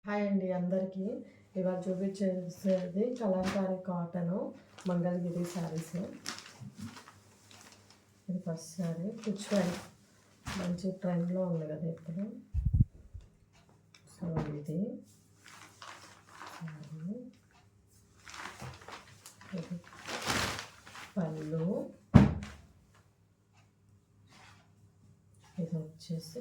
Hi అండి అందరికీ. ఇవాళ చూపించేది కలంకారీ కాటన్ మంగళగిరి శారీస్. ఇది ఫస్ట్ శారీ పిచ్ వైట్, మంచి ట్రెండ్లో ఉంది కదా ఇప్పుడు. సో ఇది శారీ, ఇది పళ్ళు, ఇది వచ్చేసి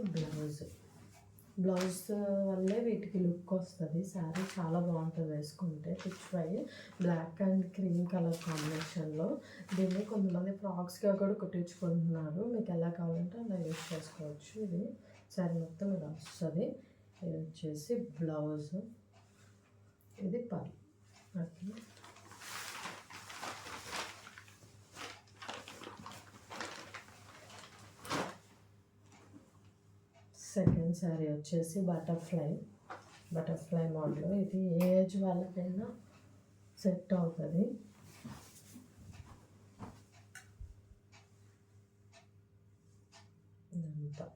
బ్లౌజ్ వల్లే వీటికి లుక్ వస్తుంది. శారీ చాలా బాగుంటుంది వేసుకుంటే. Peach white black and cream colour కాంబినేషన్లో. దీన్ని కొంతమంది ఫ్రాక్స్గా కూడా కుట్టించుకుంటున్నారు. మీకు ఎలా కావాలంటే అలా యూజ్ చేసుకోవచ్చు. ఇది శారీ మొత్తం ఇలా వస్తుంది. ఇది వచ్చేసి బ్లౌజ్, ఇది పళ్ళు. ఓకే, సెకండ్ శారీ వచ్చేసి బటర్ఫ్లై మోడల్. ఇది ఏ ఏజ్ వాళ్ళకైనా సెట్ అవుతుంది. ఇదంతా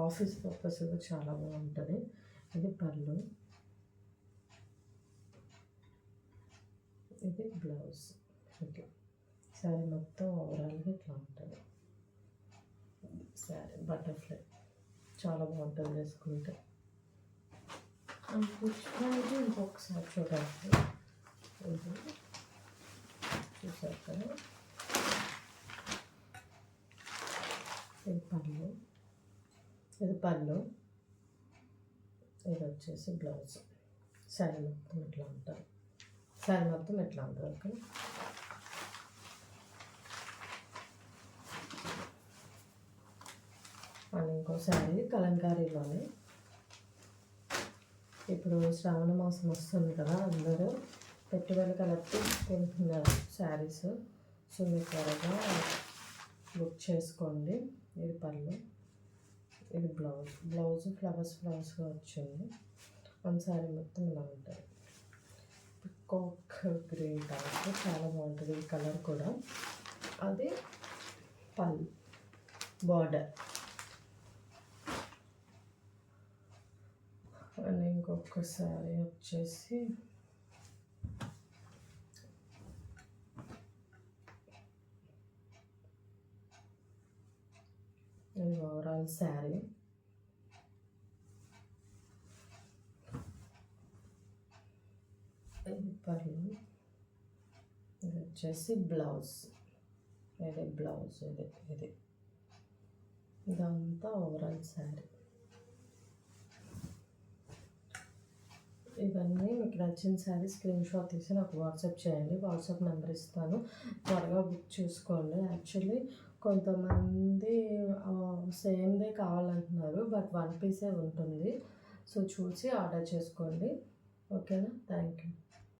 ఆఫీస్ పర్పస్గా చాలా బాగుంటుంది. ఇది పళ్ళు, ఇది బ్లౌజ్. ఓకే, శారీ మొత్తం ఓవరాల్గా ఇట్లా ఉంటుంది. శారీ బటర్ఫ్లై చాలా బాగుంటుంది వేసుకుంటే. కూర్చున్నది ఇంకొకసారి చూడండి. ఇది చూసారు కదా, ఇది పళ్ళు, ఇది వచ్చేసి బ్లౌజ్. శారీ మొత్తం ఇట్లా ఉంటుంది. ఓకే. అండ్ ఇంకో శారీ కలంకారీలోనే. ఇప్పుడు శ్రావణ మాసం వస్తుంది కదా, అందరూ పెట్టుబడి కలిపి కొంటున్నారు శారీస్. సో మీరు త్వరగా బుక్ చేసుకోండి. ఇది పళ్ళు, ఇది బ్లౌజ్ ఫ్లవర్స్గా వచ్చింది. వన్ శారీ మొత్తం ఇలా ఉంటుంది. పికాక్ గ్రీన్ కలర్ చాలా బాగుంటుంది ఈ కలర్ కూడా. అది పళ్ళు బార్డర్. అండ్ ఇంకొక శారీ వచ్చేసి ఇది ఓవరాల్ శారీ. ఇది పళ్ళు, ఇది వచ్చేసి బ్లౌజ్. ఇదంతా ఓవరాల్ శారీ. ఇవన్నీ మీకు నచ్చిన శారీ స్క్రీన్ షాట్ తీసి నాకు వాట్సాప్ చేయండి. వాట్సాప్ నెంబర్ ఇస్తాను, త్వరగా బుక్ చేసుకోండి. యాక్చువల్లీ కొంతమంది సేమ్దే కావాలంటున్నారు, బట్ వన్ పీసే ఉంటుంది. సో చూసి ఆర్డర్ చేసుకోండి. ఓకేనా, థ్యాంక్ యూ.